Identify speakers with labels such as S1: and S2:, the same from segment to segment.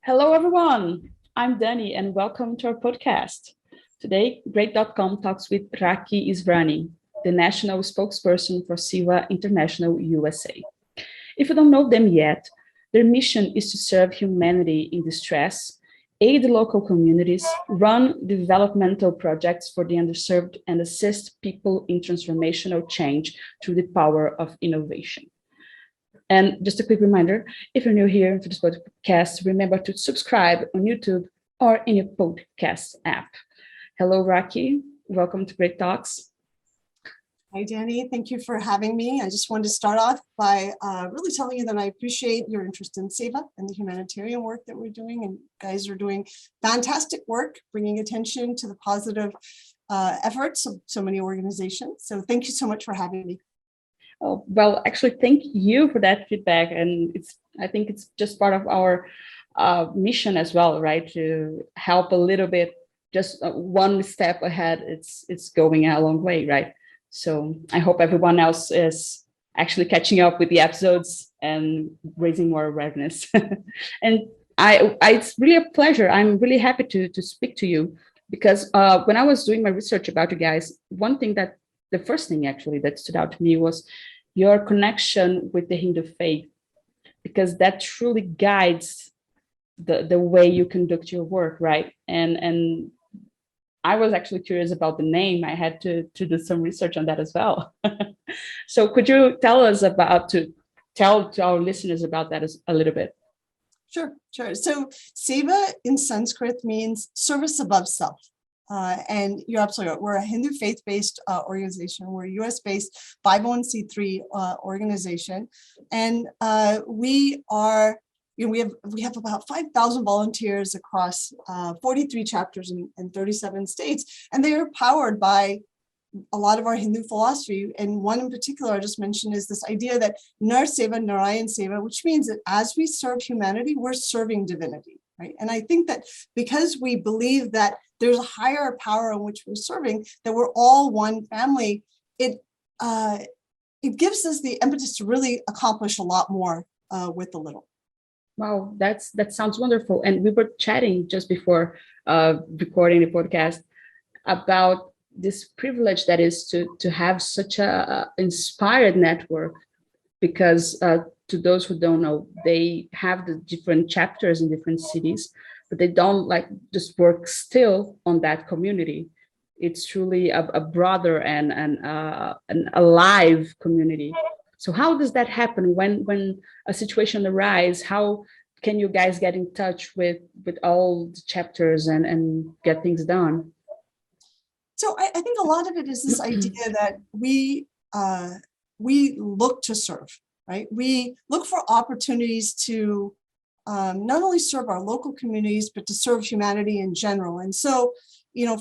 S1: Hello, everyone. I'm Dani, and welcome to our podcast. Today, Great.com talks with Raki Israni, the national spokesperson for SEWA International USA. If you don't know them yet, their mission is to serve humanity in distress, aid local communities, run developmental projects for the underserved, and assist people in transformational change through the power of innovation. And just a quick reminder, if you're new here to this podcast, remember to subscribe on YouTube or in your podcast app. Hello, Raki. Welcome to Great Talks.
S2: Hi, Dani. Thank you for having me. I just wanted to start off by really telling you that I appreciate your interest in SEWA and the humanitarian work that we're doing. And you guys are doing fantastic work, bringing attention to the positive efforts of so many organizations. So thank you so much for having me.
S1: Oh, well, actually, thank you for that feedback. And I think it's just part of our mission as well, right? To help a little bit, just one step ahead. It's going a long way, right? So I hope everyone else is actually catching up with the episodes and raising more awareness. And it's really a pleasure. I'm really happy to speak to you because when I was doing my research about you guys, the first thing actually that stood out to me was your connection with the Hindu faith, because that truly guides the way you conduct your work, right? And I was actually curious about the name. I had to do some research on that as well. So could you tell to our listeners about that a little bit?
S2: Sure. So SEWA in Sanskrit means service above self. And you're absolutely right. We're a Hindu faith-based organization. We're a US-based 501c3 organization, and we are. We have about 5,000 volunteers across 43 chapters in 37 states, and they are powered by a lot of our Hindu philosophy. And one in particular I just mentioned is this idea that Nar Seva, Narayan Seva, which means that as we serve humanity, we're serving divinity, right? And I think that because we believe that there's a higher power in which we're serving, that we're all one family, it gives us the impetus to really accomplish a lot more with the little.
S1: Wow, that sounds wonderful. And we were chatting just before recording the podcast about this privilege that is to have such a inspired network, because to those who don't know, they have the different chapters in different cities, but they don't just work still on that community. It's truly a broader and an alive community. So how does that happen when a situation arises? How can you guys get in touch with all the chapters and get things done?
S2: So I think a lot of it is this idea that we look to serve, right? We look for opportunities to not only serve our local communities, but to serve humanity in general. And so,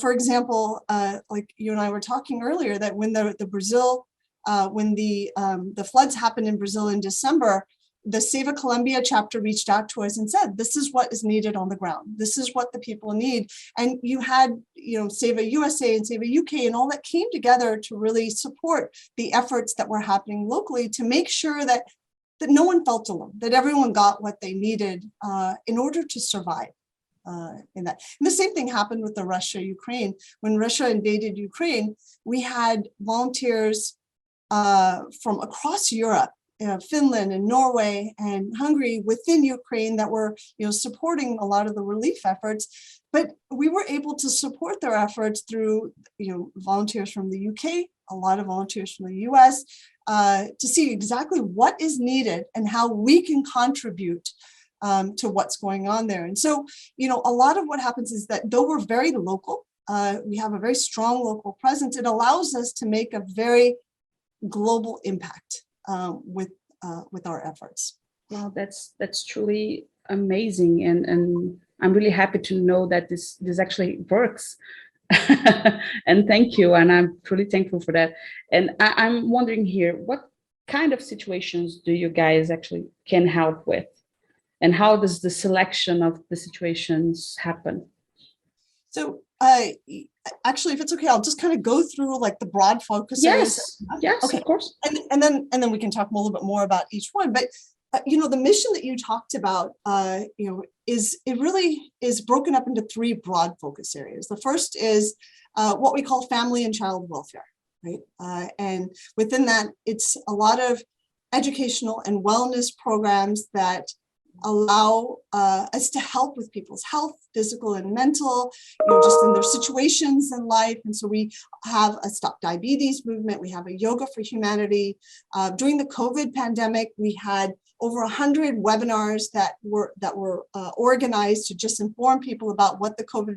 S2: for example, like you and I were talking earlier, that when when the floods happened in Brazil in December, the SEWA Colombia chapter reached out to us and said, this is what is needed on the ground. This is what the people need. And you had, SEWA USA and SEWA UK and all that came together to really support the efforts that were happening locally to make sure that no one felt alone, that everyone got what they needed in order to survive in that. And the same thing happened with the Russia-Ukraine. When Russia invaded Ukraine, we had volunteers from across Europe, Finland and Norway and Hungary within Ukraine that were, supporting a lot of the relief efforts. But we were able to support their efforts through, volunteers from the UK, a lot of volunteers from the US, to see exactly what is needed and how we can contribute to what's going on there. And so, a lot of what happens is that though we're very local, we have a very strong local presence, it allows us to make a very global impact with our efforts.
S1: Wow, that's truly amazing, and I'm really happy to know that this actually works. And thank you, and I'm truly thankful for that. And I'm wondering here, what kind of situations do you guys actually can help with, and how does the selection of the situations happen?
S2: So actually, if it's okay, I'll just kind of go through like the broad focus.
S1: Yes,
S2: okay.
S1: Of course.
S2: And then we can talk a little bit more about each one. But the mission that you talked about, it really is broken up into three broad focus areas. The first is what we call family and child welfare, right? And within that, it's a lot of educational and wellness programs that allow us to help with people's health, physical and mental, just in their situations in life. And so we have a Stop Diabetes movement. We have a Yoga for Humanity. During the COVID pandemic, we had over 100 webinars that were organized to just inform people about what the COVID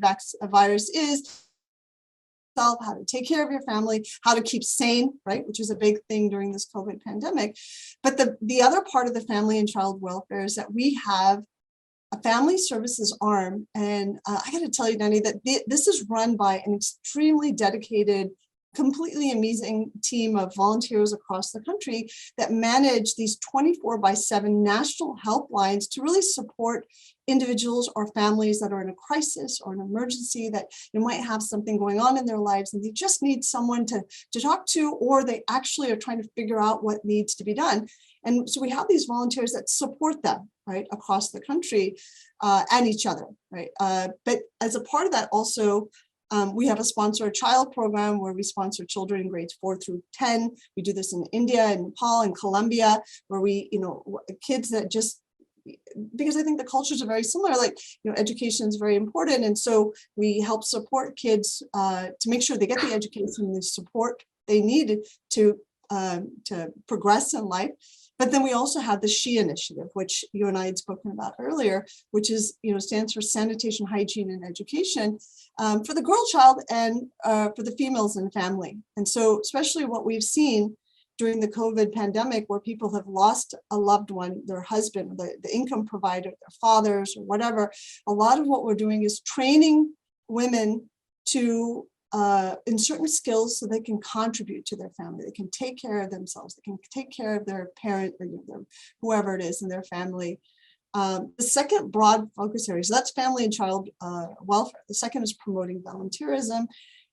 S2: virus is, how to take care of your family, how to keep sane, right, which is a big thing during this COVID pandemic. But the other part of the family and child welfare is that we have a family services arm. And I got to tell you, Danny, that this is run by an extremely dedicated, completely amazing team of volunteers across the country that manage these 24/7 national helplines to really support individuals or families that are in a crisis or an emergency, that might have something going on in their lives and they just need someone to talk to, or they actually are trying to figure out what needs to be done. And so we have these volunteers that support them, right, across the country and each other, right? But as a part of that also, we have a Sponsor a Child program where we sponsor children in grades 4 through 10. We do this in India and Nepal and Colombia, where we, kids that just, because I think the cultures are very similar, like, education is very important. And so we help support kids to make sure they get the education and the support they need to progress in life. But then we also have the SHE initiative, which you and I had spoken about earlier, which is, stands for Sanitation, Hygiene, and Education for the girl child and for the females and family. And so especially what we've seen during the COVID pandemic, where people have lost a loved one, their husband, the income provider, their fathers, or whatever, a lot of what we're doing is training women to in certain skills so they can contribute to their family. They can take care of themselves. They can take care of their parent or whoever it is in their family. The second broad focus area, so that's family and child welfare. The second is promoting volunteerism.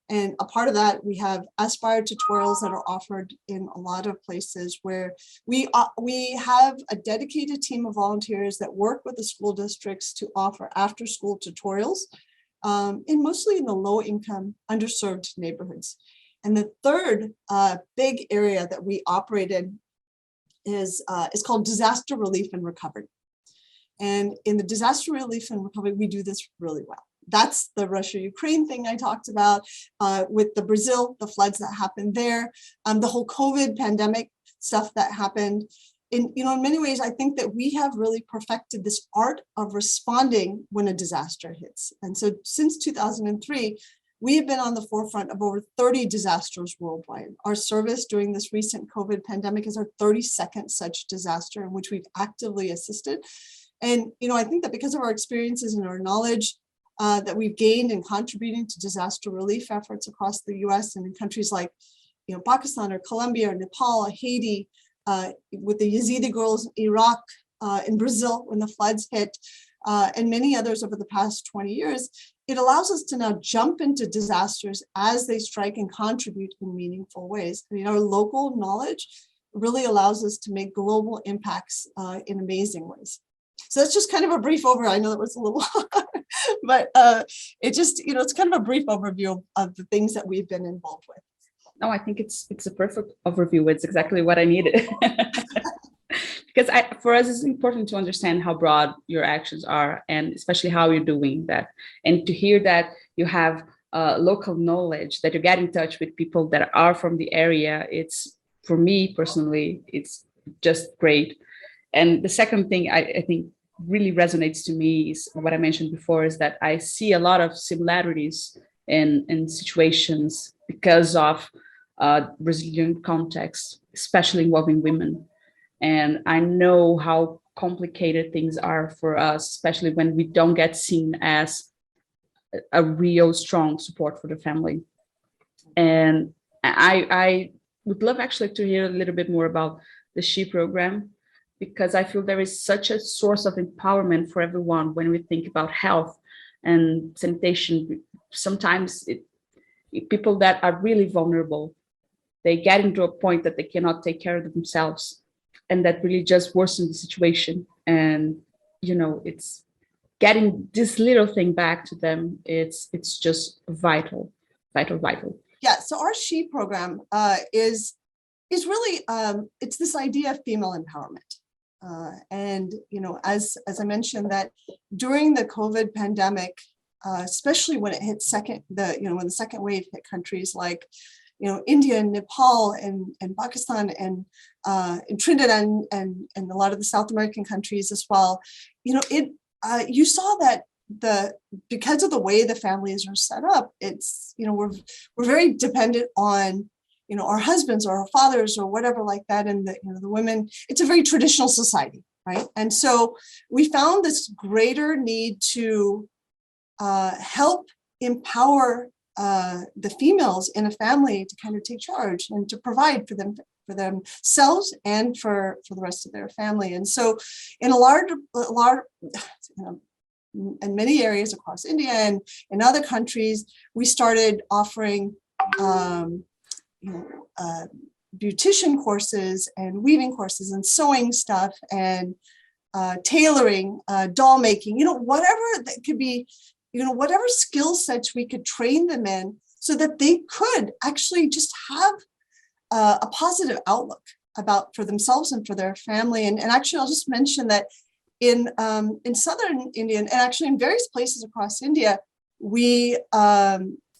S2: And a part of that, we have Aspire tutorials that are offered in a lot of places where we have a dedicated team of volunteers that work with the school districts to offer after-school tutorials. Mostly in the low-income, underserved neighborhoods. And the third big area that we operate in is called disaster relief and recovery. And in the disaster relief and recovery, we do this really well. That's the Russia-Ukraine thing I talked about with the Brazil, the floods that happened there, the whole COVID pandemic stuff that happened. In many ways, I think that we have really perfected this art of responding when a disaster hits. And so since 2003, we have been on the forefront of over 30 disasters worldwide. Our service during this recent COVID pandemic is our 32nd such disaster in which we've actively assisted. And, I think that because of our experiences and our knowledge that we've gained in contributing to disaster relief efforts across the US and in countries like, Pakistan or Colombia or Nepal, or Haiti, with the Yazidi girls in Iraq, in Brazil when the floods hit, and many others over the past 20 years, it allows us to now jump into disasters as they strike and contribute in meaningful ways. Our local knowledge really allows us to make global impacts in amazing ways. So that's just kind of a brief overview. I know that was a little, but it just, it's kind of a brief overview of the things that we've been involved with.
S1: No, I think it's a perfect overview. It's exactly what I needed. Because for us, it's important to understand how broad your actions are, and especially how you're doing that. And to hear that you have local knowledge, that you get in touch with people that are from the area, it's, for me personally, it's just great. And the second thing I think really resonates to me is what I mentioned before, is that I see a lot of similarities in situations because of Brazilian context, especially involving women. And I know how complicated things are for us, especially when we don't get seen as a real strong support for the family. And I would love actually to hear a little bit more about the SHE program, because I feel there is such a source of empowerment for everyone when we think about health and sanitation. Sometimes people that are really vulnerable, they get into a point that they cannot take care of themselves. and that really just worsens the situation. And it's getting this little thing back to them. It's just vital, vital, vital.
S2: Yeah. So our SHE program is really it's this idea of female empowerment. And as I mentioned, that during the COVID pandemic, especially when it hit when the second wave hit countries like India and Nepal and Pakistan and Trinidad and a lot of the South American countries as well, you saw that because of the way the families are set up, it's we're very dependent on our husbands or our fathers or whatever like that, and the women. It's a very traditional society, right? And so we found this greater need to help empower the females in a family to kind of take charge and to provide for themselves and for the rest of their family. And so in a large in many areas across India and in other countries, we started offering beautician courses and weaving courses and sewing stuff and tailoring, doll making, whatever that could be, whatever skill sets we could train them in so that they could actually just have a positive outlook for themselves and for their family. And actually, I'll just mention that in southern India, and actually in various places across India,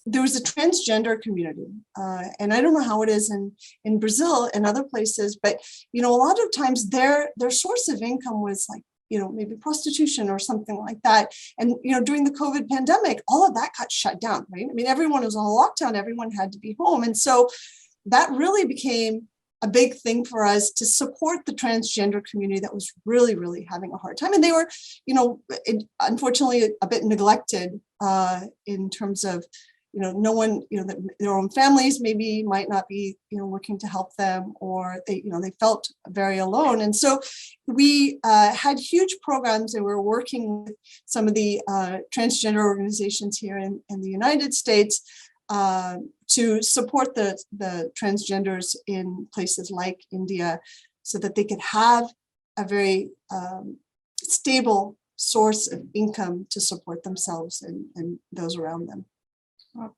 S2: there was a transgender community, and I don't know how it is in Brazil and other places, but a lot of times their source of income was like maybe prostitution or something like that. And during the COVID pandemic, all of that got shut down, right? I mean, everyone was on lockdown, everyone had to be home, and so that really became a big thing for us to support the transgender community that was really, really having a hard time. And they were, unfortunately, a bit neglected in terms of, no one, their own families maybe might not be, looking to help them, or they felt very alone. And so we had huge programs, and we were working with some of the transgender organizations here in the United States to support the transgenders in places like India so that they could have a very stable source of income to support themselves and those around them.
S1: Well,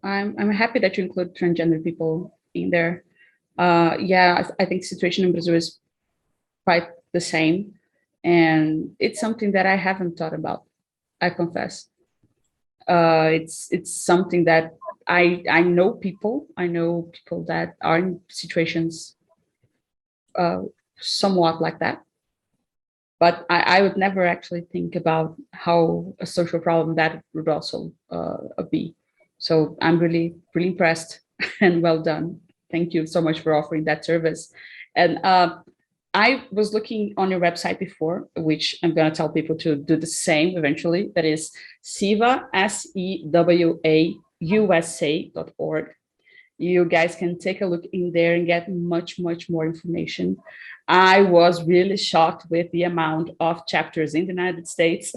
S1: I'm happy that you include transgender people in there. Yeah, I think the situation in Brazil is quite the same, and it's something that I haven't thought about, I confess. It's something that I know people that are in situations somewhat like that, but I would never actually think about how a social problem that would also be. So I'm really, really impressed and well done. Thank you so much for offering that service. And I was looking on your website before, which I'm going to tell people to do the same eventually. That is SEWA, SEWA USA.org. You guys can take a look in there and get much, much more information. I was really shocked with the amount of chapters in the United States.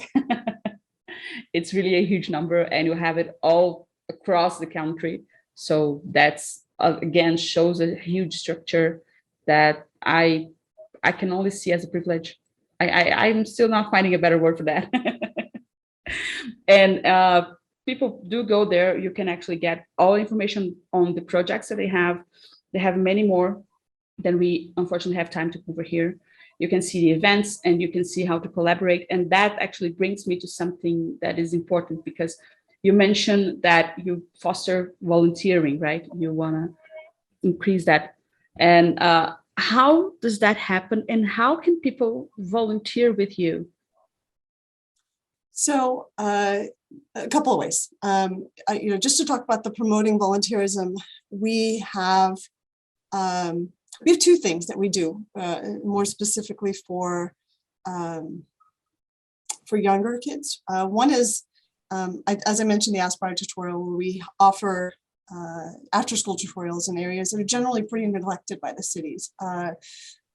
S1: It's really a huge number, and you have it all across the country. So that's, again, shows a huge structure that I can only see as a privilege. I'm still not finding a better word for that. And people do go there. You can actually get all information on the projects that they have. They have many more than we unfortunately have time to cover here. You can see the events and you can see how to collaborate. And that actually brings me to something that is important, because you mentioned that you foster volunteering, right? You want to increase that. And how does that happen? And how can people volunteer with you?
S2: So a couple of ways. Just to talk about the promoting volunteerism, we have two things that we do more specifically for younger kids. One is, as I mentioned, the Aspire tutorial, where we offer after-school tutorials in areas that are generally pretty neglected by the cities or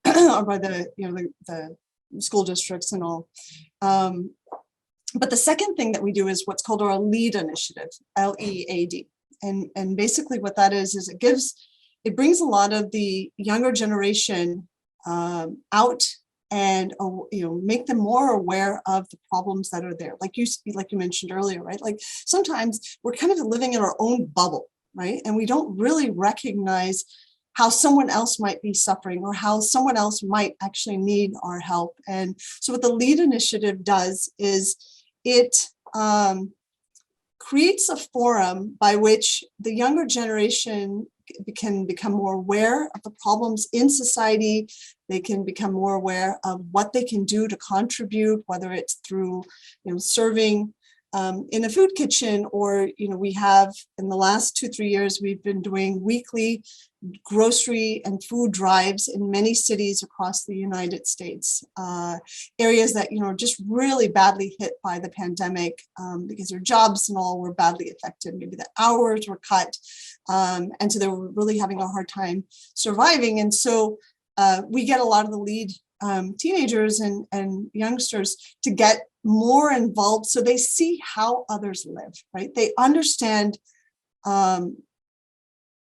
S2: by the school districts and all. But the second thing that we do is what's called our LEAD initiative, LEAD. And basically what that is it brings a lot of the younger generation out and make them more aware of the problems that are there. Like you mentioned earlier, right? Like sometimes we're kind of living in our own bubble, right? And we don't really recognize how someone else might be suffering or how someone else might actually need our help. And so what the LEAD initiative does is it creates a forum by which the younger generation can become more aware of the problems in society. They can become more aware of what they can do to contribute, whether it's through serving in a food kitchen, or we have in the last 2-3 years we've been doing weekly grocery and food drives in many cities across the United States, areas that are just really badly hit by the pandemic because their jobs and all were badly affected. Maybe the hours were cut, and so they were really having a hard time surviving. And so we get a lot of the LEAD teenagers and youngsters to get more involved, so they see how others live, right? They understand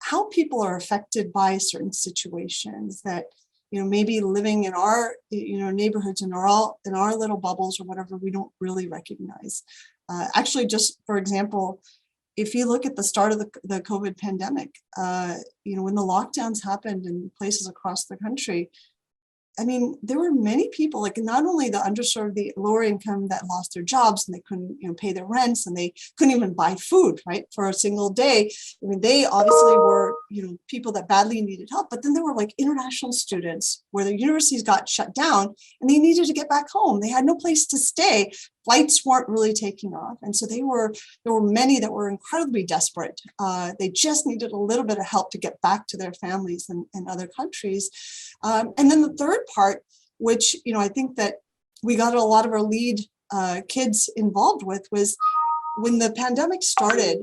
S2: how people are affected by certain situations that maybe living in our neighborhoods and in our little bubbles or whatever, we don't really recognize. Actually, just for example, if you look at the start of the COVID pandemic, when the lockdowns happened in places across the country, I mean, there were many people, like not only the underserved, the lower income, that lost their jobs and they couldn't, pay their rents, and they couldn't even buy food, right, for a single day. I mean, they obviously were, people that badly needed help. But then there were like international students where the universities got shut down and they needed to get back home. They had no place to stay. Flights weren't really taking off. And so there were many that were incredibly desperate. They just needed a little bit of help to get back to their families in other countries. And then the third part, which, I think that we got a lot of our LEAD kids involved with, was when the pandemic started,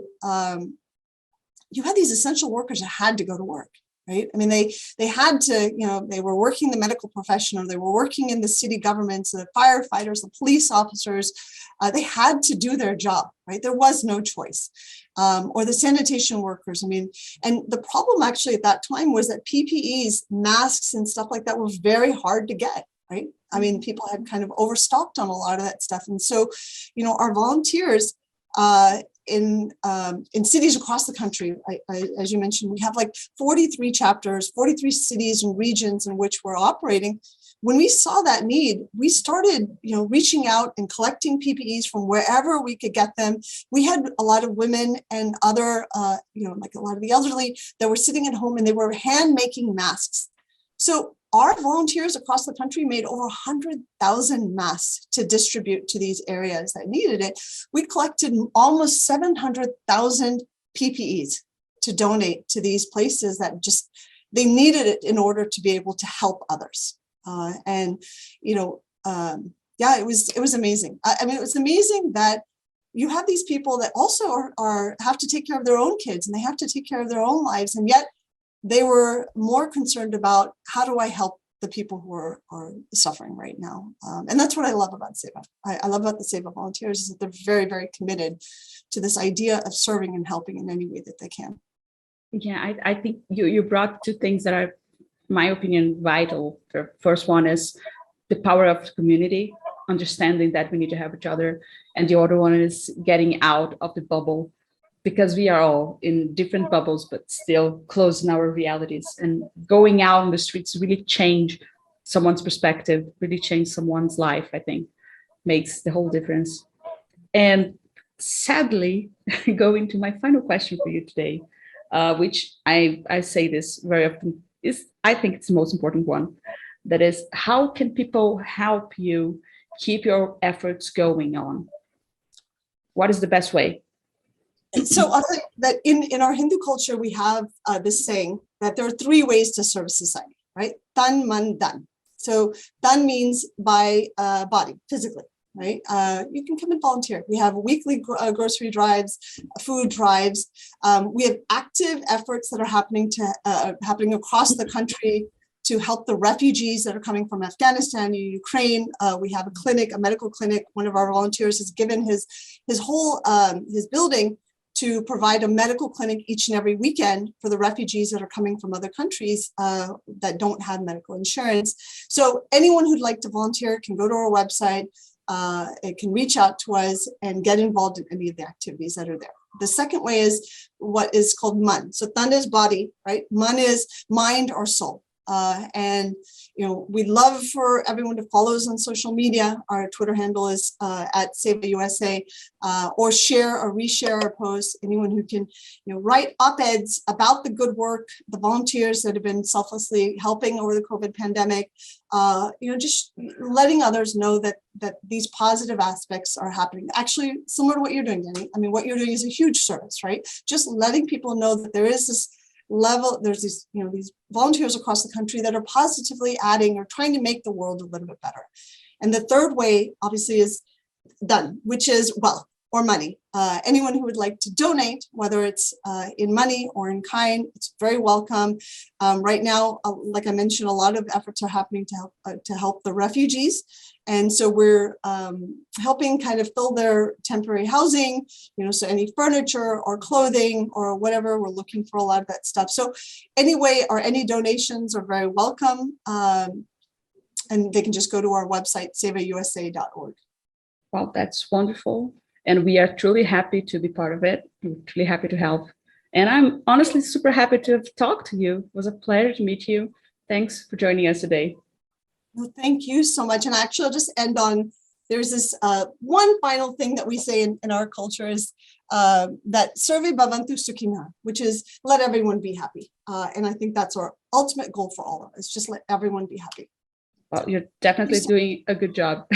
S2: you had these essential workers that had to go to work. Right. I mean, they had to, they were working in the medical profession, or they were working in the city governments, the firefighters, the police officers. They had to do their job. Right. There was no choice. Or the sanitation workers. I mean, and the problem actually at that time was that PPEs, masks and stuff like that was very hard to get. Right. I mean, people had kind of overstocked on a lot of that stuff. And so, our volunteers, in cities across the country, as you mentioned, we have like 43 chapters, 43 cities and regions in which we're operating. When we saw that need, we started, reaching out and collecting PPEs from wherever we could get them. We had a lot of women and other, like a lot of the elderly that were sitting at home, and they were hand making masks. So our volunteers across the country made over 100,000 masks to distribute to these areas that needed it. We collected almost 700,000 PPEs to donate to these places that they needed it in order to be able to help others. It was amazing. I mean, it was amazing that you have these people that also have to take care of their own kids, and they have to take care of their own lives, and yet they were more concerned about, how do I help the people who are suffering right now? And that's what I love about SEWA. I love about the SEWA volunteers, is that they're very, very committed to this idea of serving and helping in any way that they can.
S1: Yeah, I think you brought two things that are, in my opinion, vital. The first one is the power of the community, understanding that we need to help each other. And the other one is getting out of the bubble, because we are all in different bubbles, but still close in our realities. And going out on the streets really change someone's perspective, really change someone's life, I think, makes the whole difference. And sadly, going to my final question for you today, which I say this very often, I think it's the most important one. That is, how can people help you keep your efforts going on? What is the best way?
S2: So I'll say that in our Hindu culture, we have this saying that there are 3 ways to serve society, right? Tan, man, dhan. So dhan means by body, physically, right? You can come and volunteer. We have weekly grocery drives, food drives. We have active efforts that are happening across the country to help the refugees that are coming from Afghanistan and Ukraine. We have a medical clinic. One of our volunteers has given his whole his building to provide a medical clinic each and every weekend for the refugees that are coming from other countries that don't have medical insurance. So anyone who'd like to volunteer can go to our website, it can reach out to us and get involved in any of the activities that are there. The second way is what is called MUN. So TAN is body, right? MUN is mind or soul. And we'd love for everyone to follow us on social media. Our Twitter handle is at SEWA USA, or share or reshare our posts. Anyone who can, write op-eds about the good work, the volunteers that have been selflessly helping over the COVID pandemic. Just letting others know that these positive aspects are happening. Actually, similar to what you're doing, Danny. I mean, what you're doing is a huge service, right? Just letting people know that there is this level, there's these, these volunteers across the country that are positively adding or trying to make the world a little bit better. And the third way, obviously, is done, which is wealth or money. Anyone who would like to donate, whether it's in money or in kind, it's very welcome. Right now, like I mentioned, a lot of efforts are happening to help the refugees. And so we're helping kind of fill their temporary housing, so any furniture or clothing or whatever, we're looking for a lot of that stuff. So anyway, or any donations are very welcome. And they can just go to our website, sewausa.org.
S1: Well, that's wonderful. And we are truly happy to be part of it. We're truly happy to help. And I'm honestly super happy to have talked to you. It was a pleasure to meet you. Thanks for joining us today.
S2: Well, thank you so much. And actually, I'll just end on, there's this one final thing that we say in our culture is that Serve Bhavantu Sukhina, which is let everyone be happy. And I think that's our ultimate goal for all of us, just let everyone be happy.
S1: Well, you're definitely doing a good job.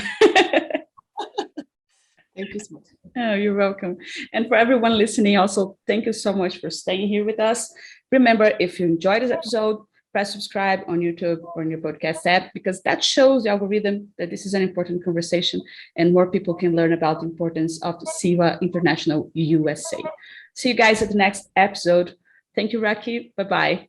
S2: Thank you so much.
S1: Oh, you're welcome. And for everyone listening, also, thank you so much for staying here with us. Remember, if you enjoyed this episode, press subscribe on YouTube or on your podcast app, because that shows the algorithm that this is an important conversation and more people can learn about the importance of the SEWA International USA. See you guys at the next episode. Thank you, Raki. Bye-bye.